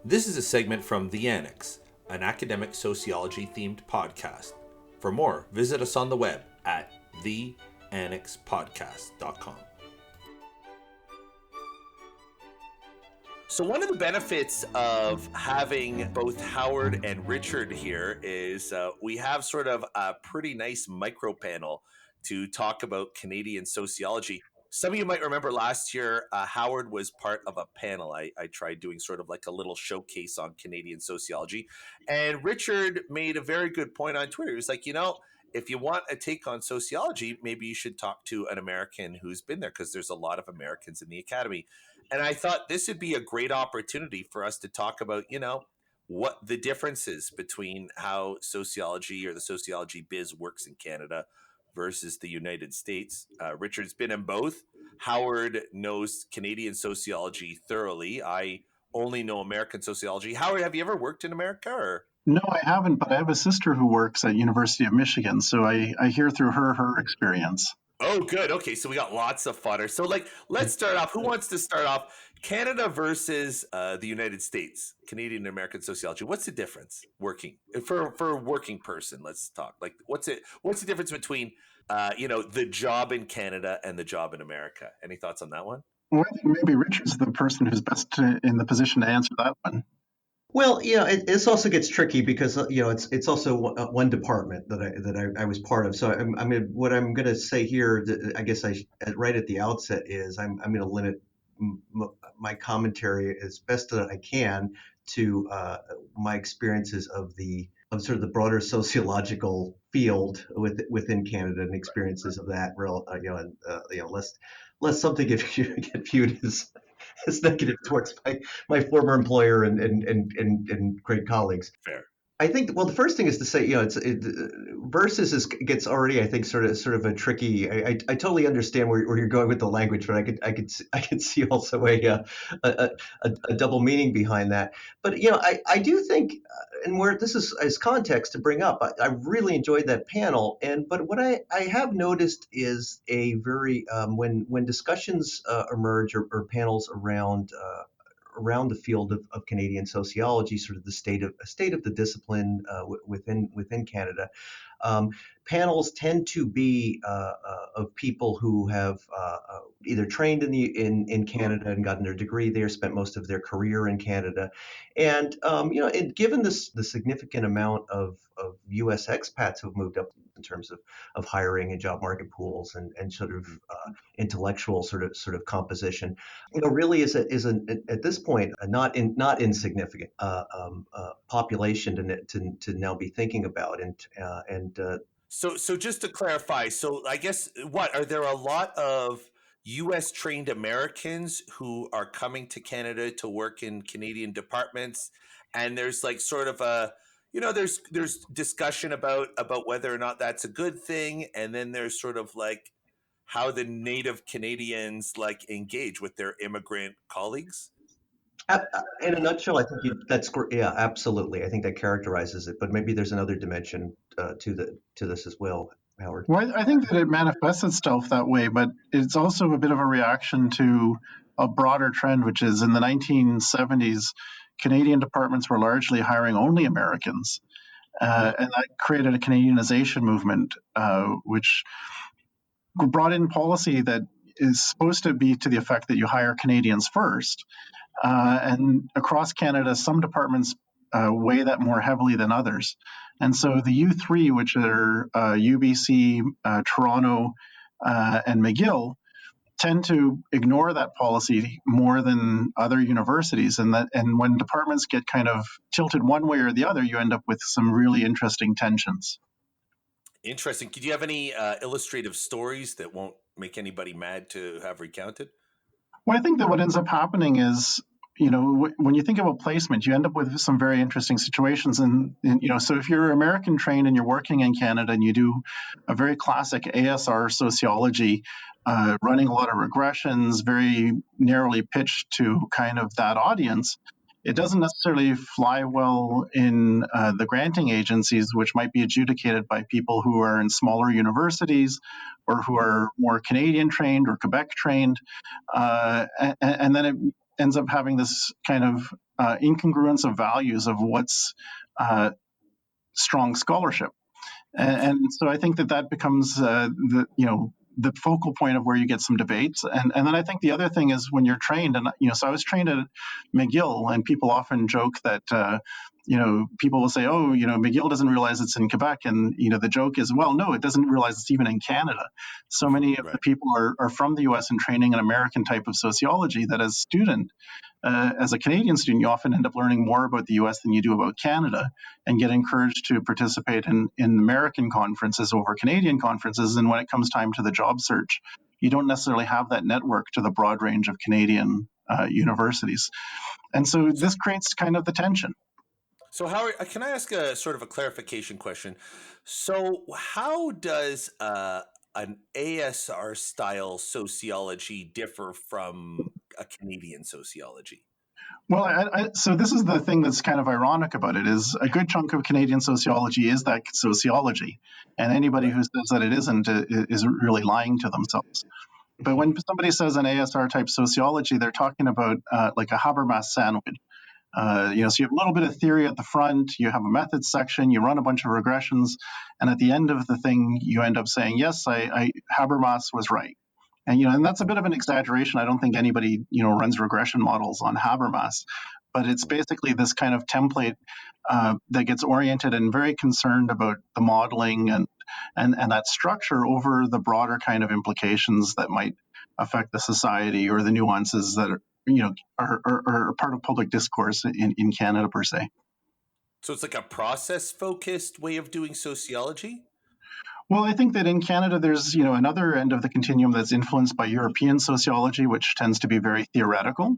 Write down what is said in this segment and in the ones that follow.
This is a segment from The Annex, an academic sociology-themed podcast. For more, visit us on the web at theannexpodcast.com. So one of the benefits of having both Howard and Richard here is we have sort of a pretty nice micro panel to talk about Canadian sociology. Some of you might remember last year, Howard was part of a panel. I tried doing sort of like a little showcase on Canadian sociology. And Richard made a very good point on Twitter. He was like, if you want a take on sociology, maybe you should talk to an American who's been there, because there's a lot of Americans in the academy. And I thought this would be a great opportunity for us to talk about, what the difference is between how sociology or the sociology biz works in Canada versus the United States. Richard's been in both. Howard knows Canadian sociology thoroughly. I only know American sociology. Howard, have you ever worked in America? Or? No, I haven't, but I have a sister who works at University of Michigan, so I hear through her experience. Oh, good. Okay, so we got lots of fodder. So, let's start off. Who wants to start off? Canada versus the United States, Canadian and American sociology. What's the difference? Working for a working person. Let's talk. What's the difference between the job in Canada and the job in America? Any thoughts on that one? Well, I think maybe Richard's the person who's best in the position to answer that one. Well, this also gets tricky because it's also one department that I was part of. So what I'm going to say here, I guess right at the outset is I'm going to limit my commentary as best that I can to my experiences of sort of the broader sociological field within Canada and experiences of that. Lest something get viewed as negative towards my former employer and great colleagues. Fair. I think, well, the first thing is to say, versus gets already, I think, sort of a tricky. I totally understand where you're going with the language, but I could see also a double meaning behind that. But I do think, and where this is as context to bring up, I really enjoyed that panel. But what I have noticed is a very when discussions emerge or panels around the field of Canadian sociology, sort of the state of the discipline within Canada. Panels tend to be of people who have either trained in Canada and gotten their degree there, spent most of their career in Canada, and given the significant amount of U.S. expats who have moved up in terms of hiring and job market pools and sort of intellectual sort of composition, really is at this point a not insignificant population to now be thinking about So just to clarify, so I guess are there a lot of U.S. trained Americans who are coming to Canada to work in Canadian departments, and there's sort of a there's discussion about whether or not that's a good thing, and then there's sort of how the native Canadians engage with their immigrant colleagues? In a nutshell, I think that's yeah, absolutely. I think that characterizes it. But maybe there's another dimension to this as well, Howard. Well, I think that it manifests itself that way, but it's also a bit of a reaction to a broader trend, which is in the 1970s, Canadian departments were largely hiring only Americans, and that created a Canadianization movement, which brought in policy that is supposed to be to the effect that you hire Canadians first. And across Canada, some departments weigh that more heavily than others. And so the U3, which are UBC, Toronto, and McGill, tend to ignore that policy more than other universities. And when departments get kind of tilted one way or the other, you end up with some really interesting tensions. Interesting. Could you have any illustrative stories that won't make anybody mad to have recounted? Well, I think that what ends up happening is, when you think about placement, you end up with some very interesting situations. And so if you're American trained and you're working in Canada and you do a very classic ASR sociology, running a lot of regressions, very narrowly pitched to kind of that audience, it doesn't necessarily fly well in the granting agencies, which might be adjudicated by people who are in smaller universities or who are more Canadian trained or Quebec trained. And then it ends up having this kind of incongruence of values of what's strong scholarship. And so I think that becomes the focal point of where you get some debates. And then I think the other thing is when you're trained, and so I was trained at McGill, and people often joke that people will say, oh, McGill doesn't realize it's in Quebec, and the joke is, well, no, it doesn't realize it's even in Canada. So many of the Right. people are from the U.S. and training an American type of sociology that as a Canadian student, you often end up learning more about the US than you do about Canada, and get encouraged to participate in American conferences over Canadian conferences. And when it comes time to the job search, you don't necessarily have that network to the broad range of Canadian universities. And so So, this creates kind of the tension. so Howard, can I ask a sort of a clarification question? So, how does an ASR style sociology differ from a Canadian sociology? Well, so this is the thing that's kind of ironic about it is a good chunk of Canadian sociology is that sociology, and anybody Right. who says that it isn't is really lying to themselves. But when somebody says an ASR type sociology, they're talking about like a Habermas sandwich. So you have a little bit of theory at the front, you have a methods section, you run a bunch of regressions, and at the end of the thing, you end up saying, yes, Habermas was right. And that's a bit of an exaggeration. I don't think anybody runs regression models on Habermas, but it's basically this kind of template that gets oriented and very concerned about the modeling and that structure over the broader kind of implications that might affect the society, or the nuances that are part of public discourse in Canada per se. So it's like a process focused way of doing sociology? Well, I think that in Canada, there's another end of the continuum that's influenced by European sociology, which tends to be very theoretical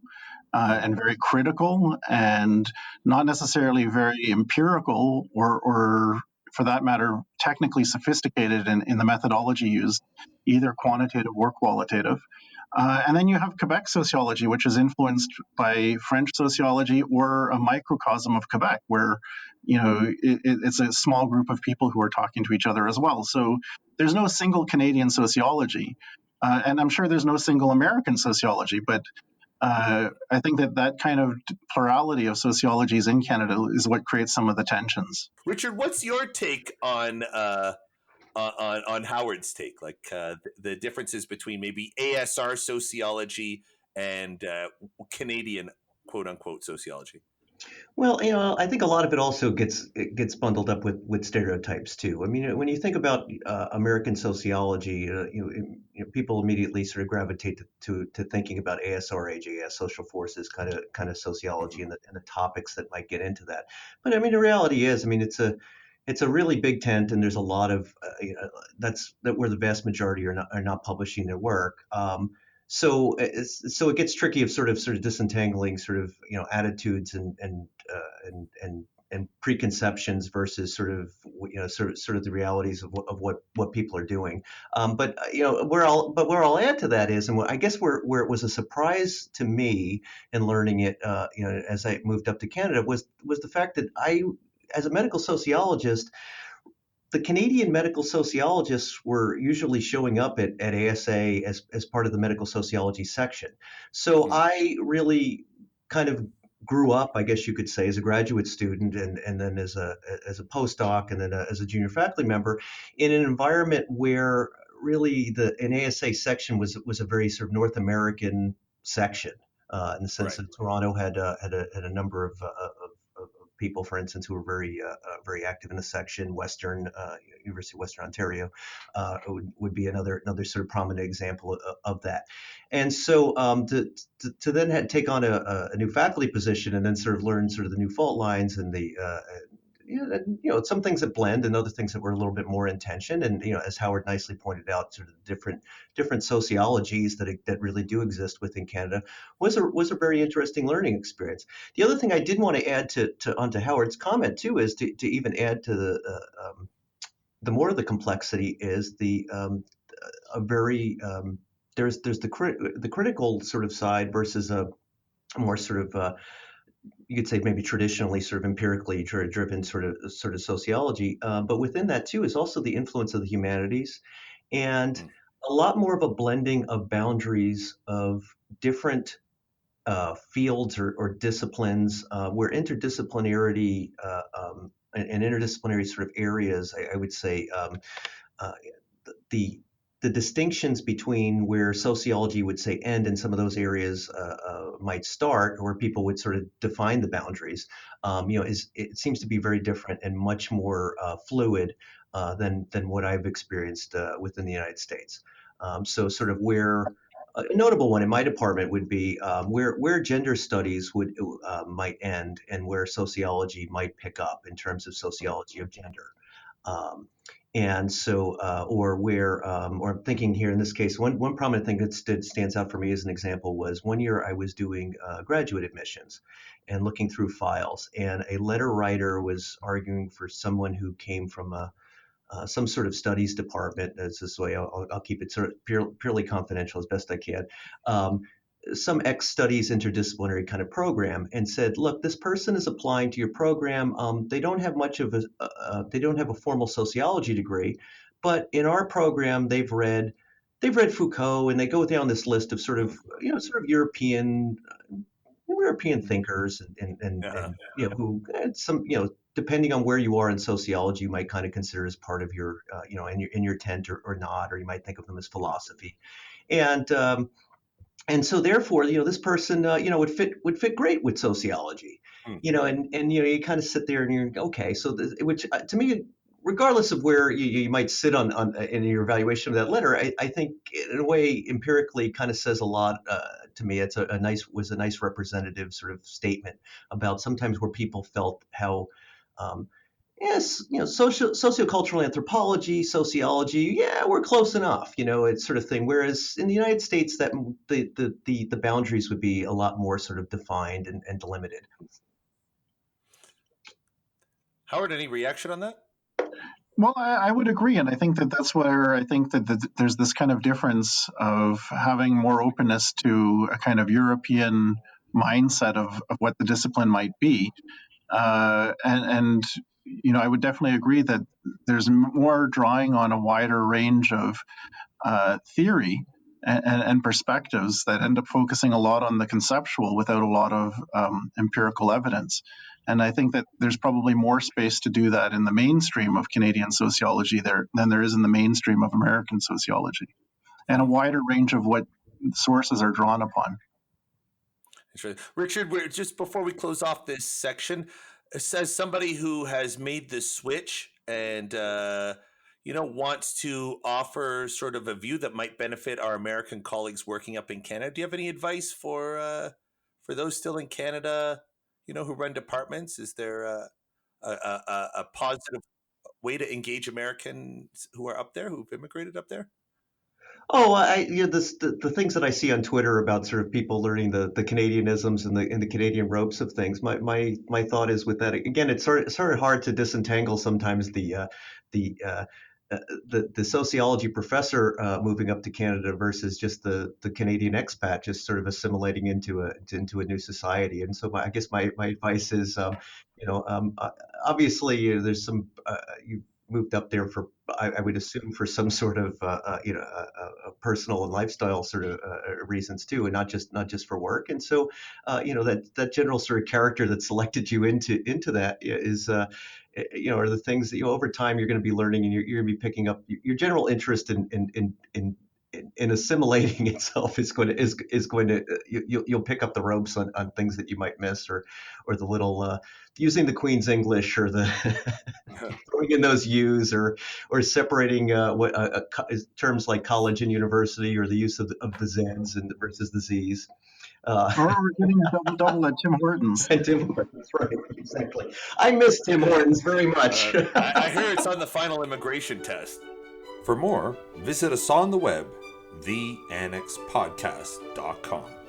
Mm. and very critical, and not necessarily very empirical, or for that matter, technically sophisticated in the methodology used, either quantitative or qualitative. And then you have Quebec sociology, which is influenced by French sociology, or a microcosm of Quebec, where it's a small group of people who are talking to each other as well. So there's no single Canadian sociology, and I'm sure there's no single American sociology. But I think that kind of plurality of sociologies in Canada is what creates some of the tensions. Richard, what's your take on Howard's take, like the differences between maybe ASR sociology and Canadian quote unquote sociology? Well, I think a lot of it also gets bundled up with stereotypes too. I mean, when you think about American sociology, people immediately sort of gravitate to thinking about ASR, AJS, social forces, kind of sociology, Mhm. and the topics that might get into that. But I mean, the reality is, I mean, it's a really big tent, and there's a lot of that where the vast majority are not publishing their work. So it gets tricky of sort of disentangling sort of attitudes and preconceptions versus sort of the realities of what people are doing. But where I'll add to that is, and I guess where it was a surprise to me in learning it, as I moved up to Canada, was the fact that as a medical sociologist, the Canadian medical sociologists were usually showing up at ASA as part of the medical sociology section. So Mm. I really kind of grew up, I guess you could say, as a graduate student, and then as a postdoc, and then as a junior faculty member, in an environment where really an ASA section was a very sort of North American section, in the sense Right. that Toronto had a number of people, for instance, who were very active in the section. University of Western Ontario would be another sort of prominent example of that. And so to then take on a new faculty position, and then sort of learn sort of the new fault lines, and some things that blend, and other things that were a little bit more in tension. And as Howard nicely pointed out, sort of different sociologies that really do exist within Canada was a very interesting learning experience. The other thing I did want to add onto Howard's comment too is to even add to the more of the complexity is a very there's the critical sort of side versus a more sort of you could say maybe traditionally sort of empirically driven sort of sociology. But within that too is also the influence of the humanities, and Mm. a lot more of a blending of boundaries of different fields or disciplines where interdisciplinarity and interdisciplinary sort of areas, I would say, uh, the the distinctions between where sociology would say end and some of those areas might start, or where people would sort of define the boundaries, it seems to be very different and much more fluid than what I've experienced within the United States. So, sort of where a notable one in my department would be where gender studies would might end and where sociology might pick up in terms of sociology of gender. Um, and so, or I'm thinking here in this case, one prominent thing that stands out for me as an example was one year I was doing graduate admissions and looking through files, and a letter writer was arguing for someone who came from some sort of studies department. That's this way. I'll keep it sort of purely confidential as best I can. Um, some studies interdisciplinary kind of program, and said, look, this person is applying to your program. They don't have much of they don't have a formal sociology degree, but in our program they've read Foucault, and they go down this list of sort of European thinkers, Yeah. and who some depending on where you are in sociology, you might kind of consider as part of your in your tent, or not, or you might think of them as philosophy, and so therefore this person would fit great with sociology, Hmm. and you kind of sit there and you're okay. So which to me, regardless of where you might sit on in your evaluation of that letter, I think in a way empirically kind of says a lot to me. It's a nice representative sort of statement about sometimes where people felt how yes, sociocultural anthropology, sociology, yeah, we're close enough, it's sort of thing. Whereas in the United States, that the boundaries would be a lot more sort of defined and delimited. Howard, any reaction on that? Well, I would agree, and I think that that's where I think that there's this kind of difference of having more openness to a kind of European mindset of what the discipline might be, and I would definitely agree that there's more drawing on a wider range of theory and perspectives that end up focusing a lot on the conceptual without a lot of empirical evidence. And I think that there's probably more space to do that in the mainstream of Canadian sociology than there is in the mainstream of American sociology, and a wider range of what sources are drawn upon. Richard, just before we close off this section, it says somebody who has made this switch and wants to offer sort of a view that might benefit our American colleagues working up in Canada. Do you have any advice for those still in Canada, who run departments? Is there a positive way to engage Americans who are up there, who've immigrated up there? Oh, the things that I see on Twitter about sort of people learning the Canadianisms and the Canadian ropes of things. My thought is with that again, it's sort of hard to disentangle sometimes the uh, the sociology professor moving up to Canada versus just the Canadian expat just sort of assimilating into a new society. And so I guess my advice is, obviously there's some you moved up there for I would assume for some sort of personal and lifestyle sort of reasons too, and not just for work. And so that general sort of character that selected you into that is are the things that over time you're going to be learning, and you're going to be picking up your general interest in assimilating itself is going to you'll pick up the ropes on things that you might miss, or the little using the Queen's English, or the throwing in those U's, or separating terms like college and university, or the use of the Z's and versus the Z's. Or we're getting a double at Tim Hortons. Tim Hortons, right? Exactly. I miss Tim Hortons very much. I hear it's on the final immigration test. For more, visit us on the web, theannexpodcast.com.